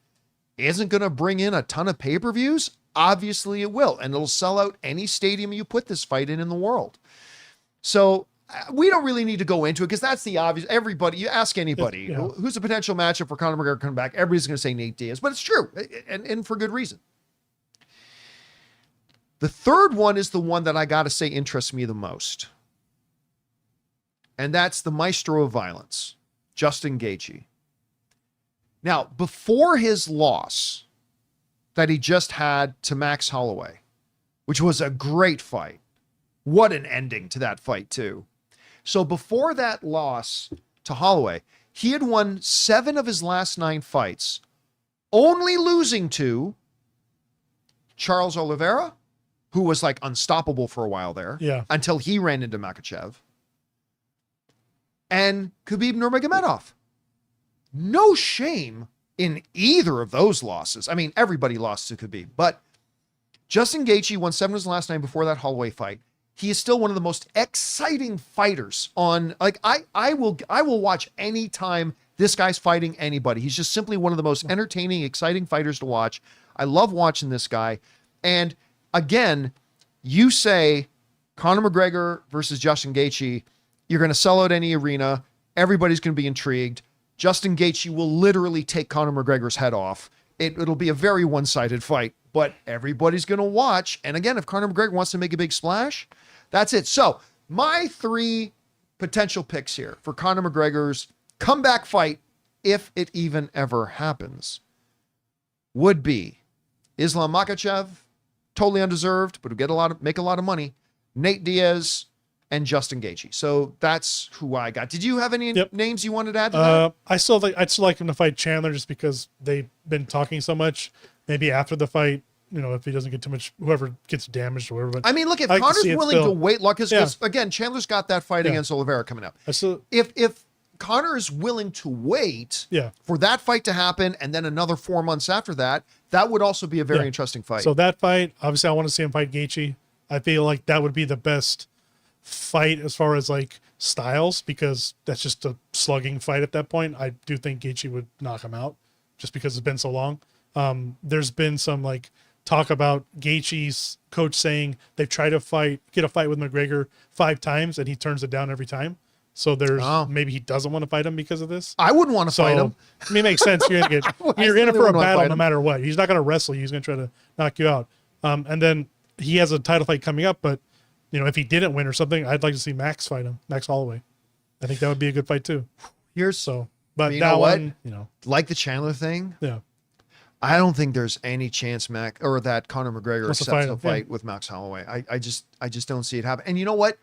isn't going to bring in a ton of pay-per-views? Obviously it will, and it'll sell out any stadium you put this fight in the world. So we don't really need to go into it because that's the obvious. Everybody, you ask anybody who's a potential matchup for Conor McGregor coming back, everybody's going to say Nate Diaz, but it's true, and for good reason. The third one is the one that I got to say interests me the most, and that's the maestro of violence, Justin Gaethje. Now, before his loss that he just had to Max Holloway, which was a great fight. What an ending to that fight, too. So before that loss to Holloway, he had won 7 of his last 9 fights, only losing to Charles Oliveira, who was like unstoppable for a while there, until he ran into Makhachev, and Khabib Nurmagomedov. No shame in either of those losses. I mean, everybody lost to Khabib, but Justin Gaethje won 7 of his last 9 before that Holloway fight. He is still one of the most exciting fighters on, like, I will watch any time this guy's fighting anybody. He's just simply one of the most entertaining, exciting fighters to watch. I love watching this guy. And again, you say Conor McGregor versus Justin Gaethje, you're going to sell out any arena. Everybody's going to be intrigued. Justin Gaethje will literally take Conor McGregor's head off. It'll be a very one-sided fight, but everybody's going to watch. And again, if Conor McGregor wants to make a big splash, that's it. So my 3 potential picks here for Conor McGregor's comeback fight, if it even ever happens, would be Islam Makhachev, totally undeserved, but would make a lot of money, Nate Diaz, and Justin Gaethje. So that's who I got. Did you have any names you wanted to add to that? I'd still like him to fight Chandler just because they've been talking so much. Maybe after the fight, if he doesn't get too much, whoever gets damaged or whatever. But I mean, look, if Conor's willing to wait, because again, Chandler's got that fight against Oliveira coming up. If Conor is willing to wait for that fight to happen and then another 4 months after that, that would also be a very interesting fight. So that fight, obviously I want to see him fight Gaethje. I feel like that would be the best fight as far as like styles, because that's just a slugging fight at that point. I do think Gaethje would knock him out just because it's been so long. There's been some like talk about Gaethje's coach saying they've tried to get a fight with McGregor 5 times and he turns it down every time. So there's maybe he doesn't want to fight him because of this. I wouldn't want to fight him. I mean, it makes sense. You're in it for a battle no matter what. He's not going to wrestle you. He's going to try to knock you out. And then he has a title fight coming up, but if he didn't win or something, I'd like to see Max fight him, Max Holloway. I think that would be a good fight too. Here's But you that know what? one, like the Chandler thing. yeah. I don't think there's any chance that Conor McGregor Wants to accepts fight a him, fight with Max Holloway. I just don't see it happen. And you know what?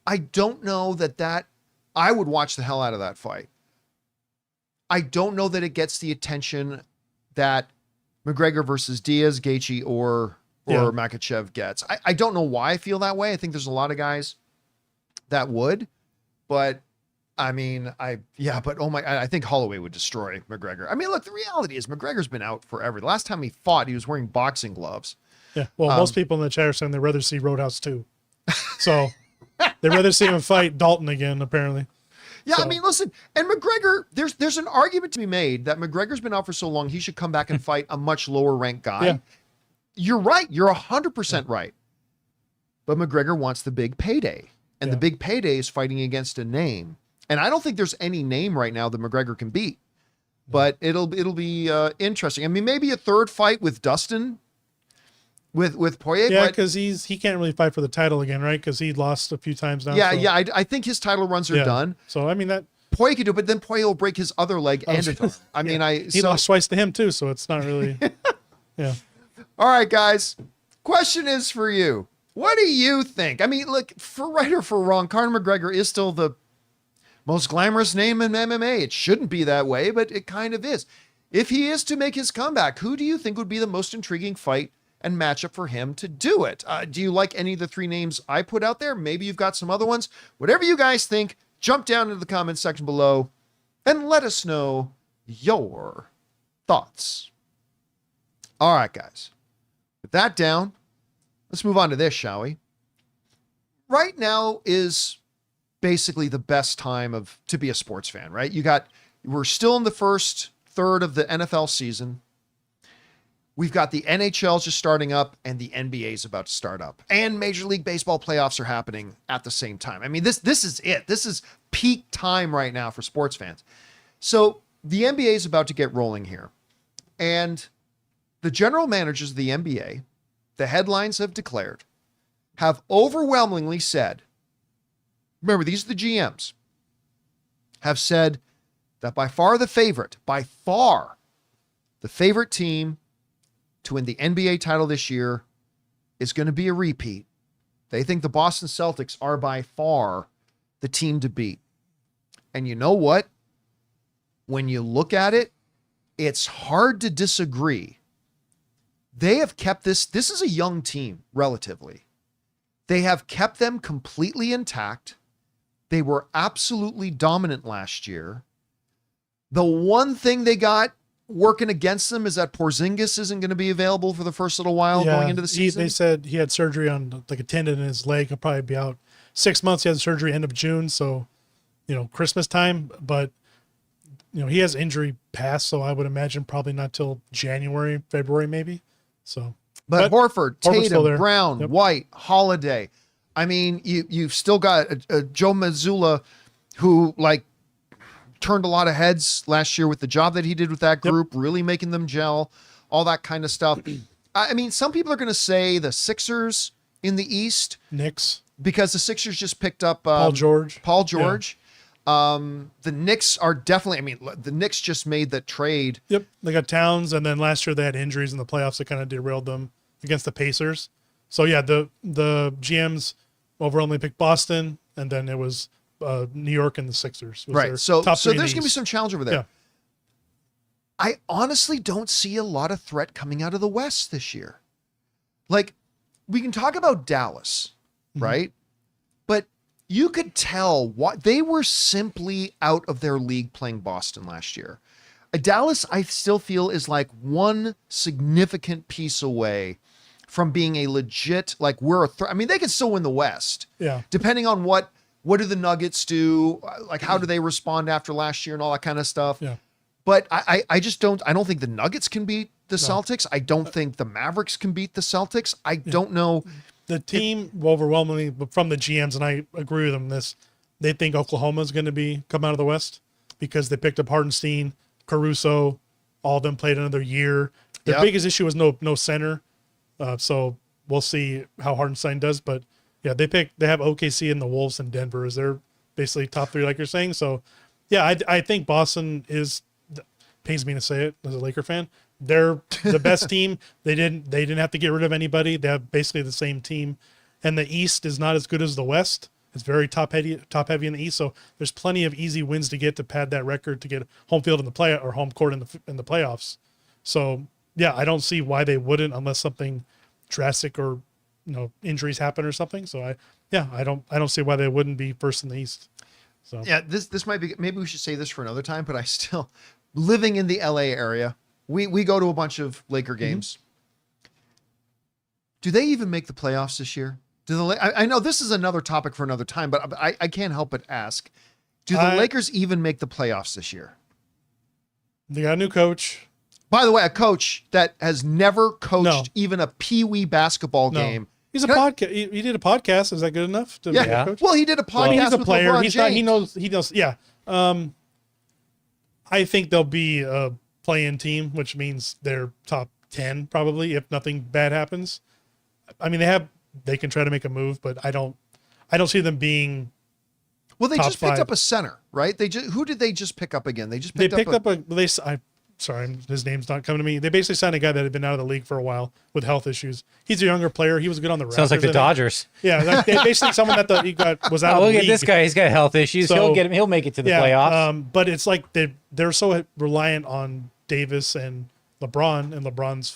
I don't know that I would watch the hell out of that fight. I don't know that it gets the attention that McGregor versus Diaz, Gaethje, or Makhachev gets. I don't know why I feel that way. I think there's a lot of guys that would, but I mean, I think Holloway would destroy McGregor. I mean, look, the reality is McGregor's been out forever. The last time he fought, he was wearing boxing gloves. Yeah. Well, most people in the chat are saying they'd rather see Roadhouse 2. So they'd rather see him fight Dalton again, apparently. Yeah, So. I mean, listen, and McGregor, there's an argument to be made that McGregor's been out for so long, he should come back and fight a much lower ranked guy. Yeah. You're right. You're 100% right. But McGregor wants the big payday. And the big payday is fighting against a name. And I don't think there's any name right now that McGregor can beat. But it'll be interesting. I mean, maybe a third fight with Dustin, with Poirier. Yeah, but because he can't really fight for the title again, right? Because he lost a few times now. Yeah, so. yeah. I think his title runs are done. So I mean that Poirier could do it, but then Poirier will break his other leg and his arm. I mean, he lost twice to him too, so it's not really. Yeah. All right, guys. Question is for you. What do you think? I mean, look, for right or for wrong, Conor McGregor is still the most glamorous name in MMA. It shouldn't be that way, but it kind of is. If he is to make his comeback, who do you think would be the most intriguing fight and matchup for him to do it? Do you like any of the three names I put out there? Maybe you've got some other ones. Whatever you guys think, jump down into the comments section below and let us know your thoughts. All right, guys. With that down, let's move on to this, shall we? Right now is basically the best time to be a sports fan, right? We're still in the first third of the NFL season. We've got the NHL just starting up and the NBA is about to start up. And Major League Baseball playoffs are happening at the same time. I mean, this is it. This is peak time right now for sports fans. So the NBA is about to get rolling here. And the general managers of the NBA, the headlines have declared, have overwhelmingly said, remember, these are the GMs, have said that by far the favorite team to win the NBA title this year is going to be a repeat. They think the Boston Celtics are by far the team to beat. And you know what? When you look at it, it's hard to disagree. They have kept this is a young team, relatively. They have kept them completely intact. They were absolutely dominant last year. The one thing they got working against them is that Porzingis isn't going to be available for the first little while going into the season. They said he had surgery on like a tendon in his leg. He'll probably be out 6 months. He had surgery end of June, so Christmas time. But he has injury past, so I would imagine probably not till January, February maybe. So, but Horford, Tatum, Brown, Yep. White, Holiday. I mean, you've still got Joe Mazzulla, who turned a lot of heads last year with the job that he did with that group, really making them gel, all that kind of stuff. I mean, some people are going to say the Sixers in the East, Knicks, because the Sixers just picked up Paul George. The Knicks are definitely, I mean, the Knicks just made the trade. Yep. They got Towns, and then last year they had injuries in the playoffs that kind of derailed them against the Pacers. So yeah, the GMs overwhelmingly picked Boston, and then it was New York and the Sixers. Right. So there's going to be East. some challenge over there. Yeah. I honestly don't see a lot of threat coming out of the West this year. We can talk about Dallas, right? But you could tell what they were simply out of their league playing Boston last year. Dallas, I still feel, is one significant piece away from being a legit, we're a threat. I mean, they could still win the West. Yeah. Depending on what do the Nuggets do? How do they respond after last year and all that kind of stuff? Yeah. But I don't think the Nuggets can beat the Celtics. I don't think the Mavericks can beat the Celtics. I don't know. The team overwhelmingly from the GMs, and I agree with them on this, they think Oklahoma is going to come out of the West because they picked up Hardenstein, Caruso, all of them played another year. Their biggest issue was no center. So we'll see how Hardenstein does. But yeah, they have OKC and the Wolves and Denver as their basically top 3, like you're saying. So, yeah, I think Boston is. Pains me to say it as a Laker fan. They're the best team. They didn't have to get rid of anybody. They have basically the same team, and the East is not as good as the West. It's very top heavy in the East. So there's plenty of easy wins to get to pad that record to get home field in the play or home court in the playoffs. So yeah, I don't see why they wouldn't unless something drastic or injuries happen or something. So I don't see why they wouldn't be first in the East. So yeah, this might be, maybe we should say this for another time, but I still, living in the LA area, we go to a bunch of Laker games. Do they even make the playoffs this year? I know this is another topic for another time, but I can't help but ask, do the Lakers even make the playoffs this year? They got a new coach. By the way, a coach that has never coached even a peewee basketball game. He's a podcast. He did a podcast. Is that good enough to be a coach? Well, he did a podcast. He's a with player. LeBron He's James. not. He knows. Yeah. I think they'll be a play-in team, which means they're top 10 probably if nothing bad happens. I mean, they can try to make a move, but I don't see them being. Well, they top just picked 5. up a center, right? Who did they just pick up again? They just They picked picked up. Sorry, his name's not coming to me. They basically signed a guy that had been out of the league for a while with health issues. He's a younger player. He was good on the Raptors. Sounds like the Dodgers. Yeah, they basically someone that was out of the Look league. at this guy. He's got health issues. So, He'll make it to the playoffs. But it's like they're so reliant on Davis and LeBron, and LeBron's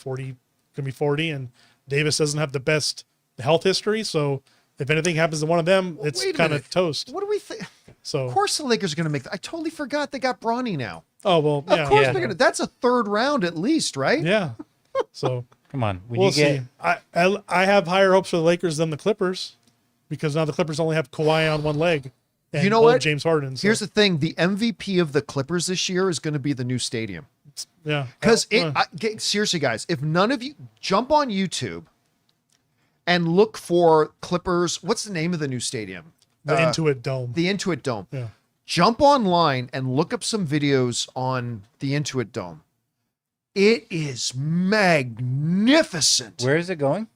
gonna be 40, and Davis doesn't have the best health history. So if anything happens to one of them, it's kind of toast. What do we think? So of course the Lakers are going to make that. I totally forgot they got Bronny now. Oh well, Of course they're gonna. That's a third round at least, right? Yeah. So Come on, we'll see. I have higher hopes for the Lakers than the Clippers, because now the Clippers only have Kawhi on one leg. And You know what? James Harden. So. Here's the thing: the MVP of the Clippers this year is going to be the new stadium. Yeah. Because seriously, guys, if none of you jump on YouTube and look for Clippers, what's the name of the new stadium? The Intuit Dome. The Intuit Dome. Yeah. Jump online and look up some videos on the Intuit Dome. It is magnificent. Where is it going?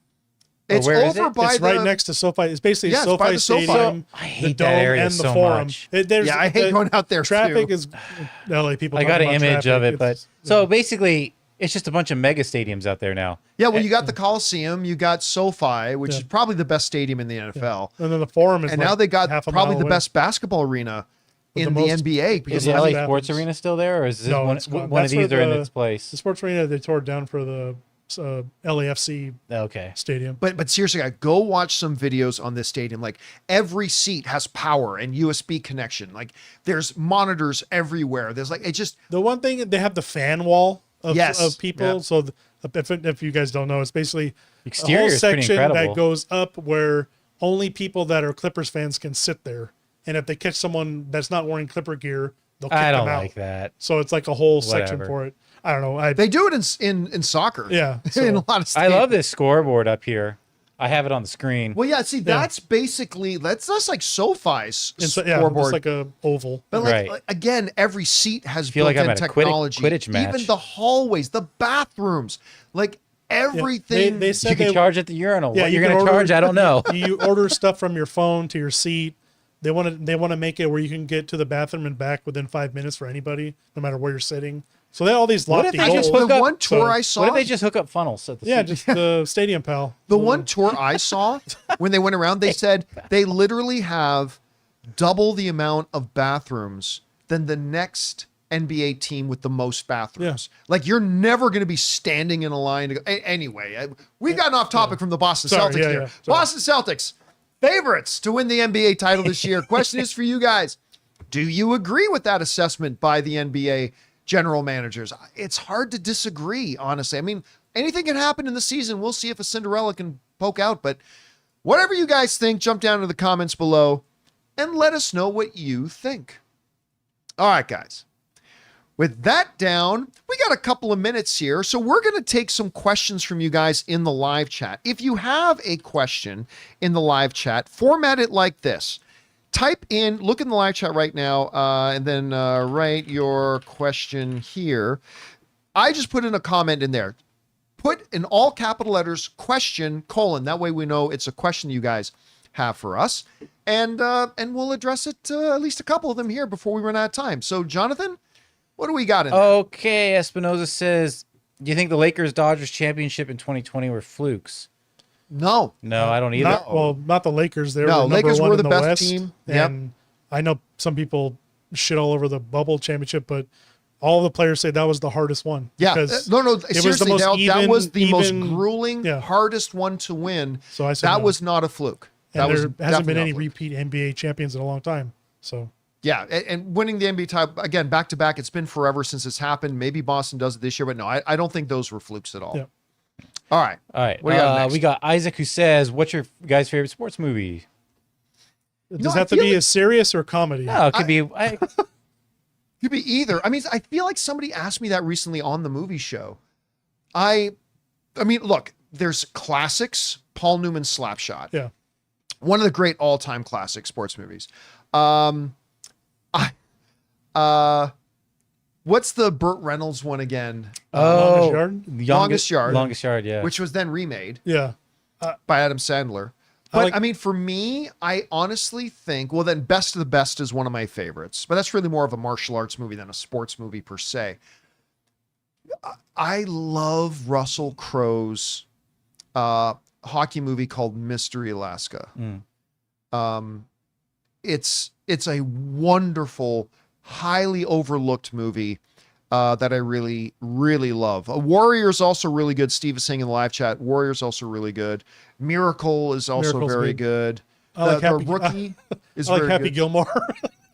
It's where is over it? by It's right next to SoFi. It's basically Yeah, it's by SoFi the SoFi. Stadium. I hate the that Dome area and the so Forum. much. I hate going out there Traffic too. is LA people. I got an talking about image traffic. of it, but so basically, it's just a bunch of mega stadiums out there now. Yeah, well, you got the Coliseum, you got SoFi, which is probably the best stadium in the NFL. And then the Forum is And like now they got half a probably mile the away. best basketball arena in the most- NBA. Is Because the Yeah, LA that Sports happens. Arena still there, or is this No, one it's gone. of That's these where are in the- its place? The Sports Arena they tore down for the LAFC Okay. stadium. But seriously, guys, go watch some videos on this stadium. Like every seat has power and USB connection. Like there's monitors everywhere. There's like, it just, The one thing, they have the fan wall of people. Yeah. So if you guys don't know, it's basically Exterior a whole is pretty section incredible. that goes up where only people that are Clippers fans can sit there. And if they catch someone that's not wearing Clipper gear, they'll kick I don't them out. like that. So it's like a whole section Whatever. for it. I don't know. they do it in soccer. Yeah, in so- a lot of I stadiums. love this scoreboard up here. I have it on the screen. Well, yeah, see, that's basically, that's like SoFi's It's scoreboard. it's like a oval. But like, Right. again, every seat has feel like built-in I'm at a technology. Quidditch match. Even the hallways, the bathrooms, like everything. They You said can they charge at the urinal. Yeah, What you you're can going to order- charge, I don't know. you order stuff from your phone to your seat. They want to make it where you can get to the bathroom and back within 5 minutes for anybody, no matter where you're sitting. So they have all these What if lofty they just goals. hook the up- one tour I saw, What if they just hook up funnels at the Yeah, seat? just the Stadium Pal. the one tour I saw when they went around, they said they literally have double the amount of bathrooms than the next NBA team with the most bathrooms. Like you're never going to be standing in a line to go. Anyway, we've gotten off topic from the Boston Sorry, Celtics yeah, here. yeah, sorry. Boston Celtics, favorites to win the NBA title this year. Question is for you guys. Do you agree with that assessment by the NBA general managers? It's hard to disagree, honestly. I mean, anything can happen in the season. We'll see if a Cinderella can poke out, but whatever you guys think, jump down to the comments below and let us know what you think. All right, guys. With that down, we got a couple of minutes here, so we're going to take some questions from you guys in the live chat. If you have a question in the live chat, format it like this. Type in, look in the live chat right now, and then write your question here. I just put in a comment in there. Put in all capital letters, question, : That way we know it's a question you guys have for us, and we'll address it at least a couple of them here before we run out of time. So, Jonathan, what do we got in there? Okay, Espinoza says, do you think the Lakers-Dodgers championship in 2020 were flukes? No, I don't either. Not the Lakers. They were No, number Lakers one were in the the best West, team. Yep. And I know some people shit all over the bubble championship, but all the players say that was the hardest one. Yeah, because no, it was the seriously, most that was the most even- grueling, yeah. hardest one to win. So I said that no. was not a fluke. And That was there hasn't definitely been not a any fluke. repeat NBA champions in a long time. So Yeah, and winning the NBA title again back to back. It's been forever since it's happened. Maybe Boston does it this year, but no, I don't think those were flukes at all. Yeah. All right. What do you got next? we got Isaac who says, what's your guys' favorite sports movie? does I that have to feel be like- a serious or comedy? No, it could be. Could be either. I mean, I feel like somebody asked me that recently on the movie show. I mean, look, there's classics. Paul Newman's Slapshot. Yeah. One of the great all-time classic sports movies. What's the Burt Reynolds one again? Longest Yard? Longest Yard. Longest Yard, yeah. Which was then remade Yeah. by Adam Sandler. But I mean, for me, I honestly think, well, then Best of the Best is one of my favorites, but that's really more of a martial arts movie than a sports movie per se. I love Russell Crowe's hockey movie called Mystery Alaska. It's a wonderful, highly overlooked movie that I really, really love. Warrior's also really good. Steve is saying in the live chat, Warrior's also really good. Miracle is also Miracle's very good. good. I like The Happy- Rookie is I like very Happy good. Gilmore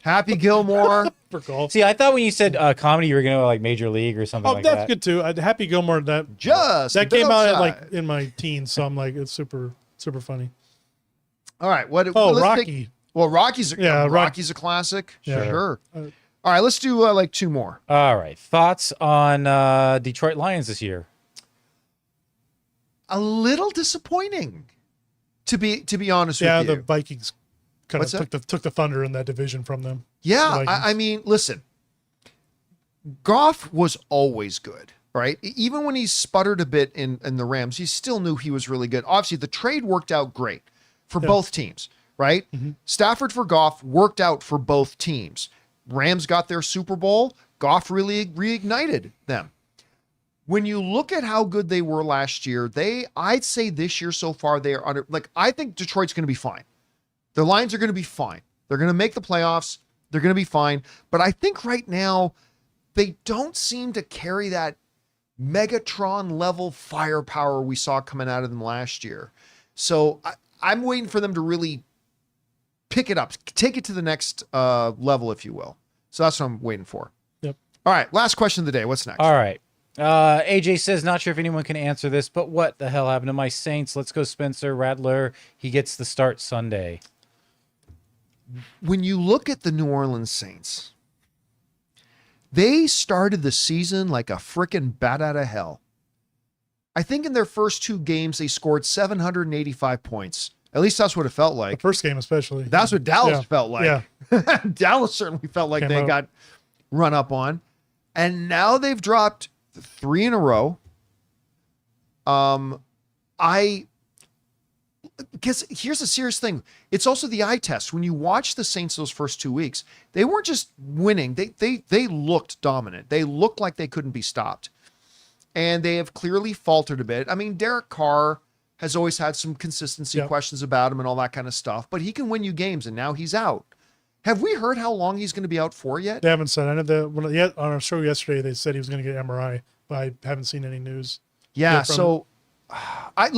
Happy Gilmore. for golf. See, I thought when you said comedy, you were going to like Major League or something Oh, like that's that. good too. Happy Gilmore, that Just that a bit came out at, outside. like in my teens, so I'm like, it's super funny. All right. What? Oh, let's Rocky. take- well, Rocky's Yeah, Rocky's a classic. Yeah. Sure. All right. Let's do like two more. All right. Thoughts on Detroit Lions this year? A little disappointing, to be honest Yeah, with you. the Vikings kind What's of took the thunder in that division from them. Yeah, Vikings. I mean, listen, Goff was always good, right? Even when he sputtered a bit in the Rams, you still knew he was really good. Obviously, the trade worked out great for both teams, right? Stafford for Goff worked out for both teams. Rams got their Super Bowl. Goff really reignited them. When you look at how good they were last year, I'd say this year so far, they are under, like, I think Detroit's going to be fine. The Lions are going to be fine. They're going to make the playoffs. They're going to be fine. But I think right now, they don't seem to carry that Megatron level firepower we saw coming out of them last year. So I'm waiting for them to really pick it up, take it to the next level, if you will. So that's what I'm waiting for. Yep. All right. Last question of the day. What's next? All right. AJ says, not sure if anyone can answer this, but what the hell happened to my Saints? Let's go Spencer Rattler. He gets the start Sunday. When you look at the New Orleans Saints, they started the season like a frickin' bat out of hell. I think in their first two games, they scored 785 points. At least that's what it felt The like. first game especially. That's what Dallas Yeah. felt like. Yeah. Dallas certainly felt like Came they out. got run up on. And now they've dropped 3 in a row. Because here's a serious thing. It's also the eye test. When you watch the Saints those first 2 weeks, they weren't just winning. They looked dominant. They looked like they couldn't be stopped. And they have clearly faltered a bit. I mean, Derek Carr has always had some consistency Yep. questions about him and all that kind of stuff, but he can win you games, and now he's out. Have we heard how long he's going to be out for yet? They haven't said. I know on our show yesterday they said he was going to get MRI, but I haven't seen any news. Yeah, from so I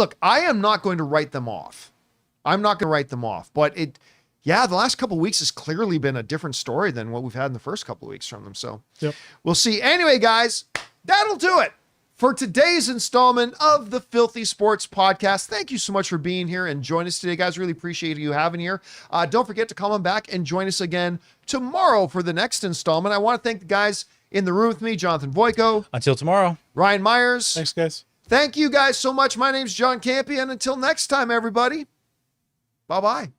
am not going to write them off. I'm not going to write them off, but the last couple of weeks has clearly been a different story than what we've had in the first couple of weeks from them. So Yep. we'll see. Anyway, guys, that'll do it for today's installment of the Filthy Sports Podcast. Thank you so much for being here and joining us today, guys. Really appreciate you having here. Don't forget to come on back and join us again tomorrow for the next installment. I want to thank the guys in the room with me, Jonathan Voico, Until tomorrow. Ryan Myers. Thanks, guys. Thank you guys so much. My name's John Campy, and until next time, everybody, bye-bye.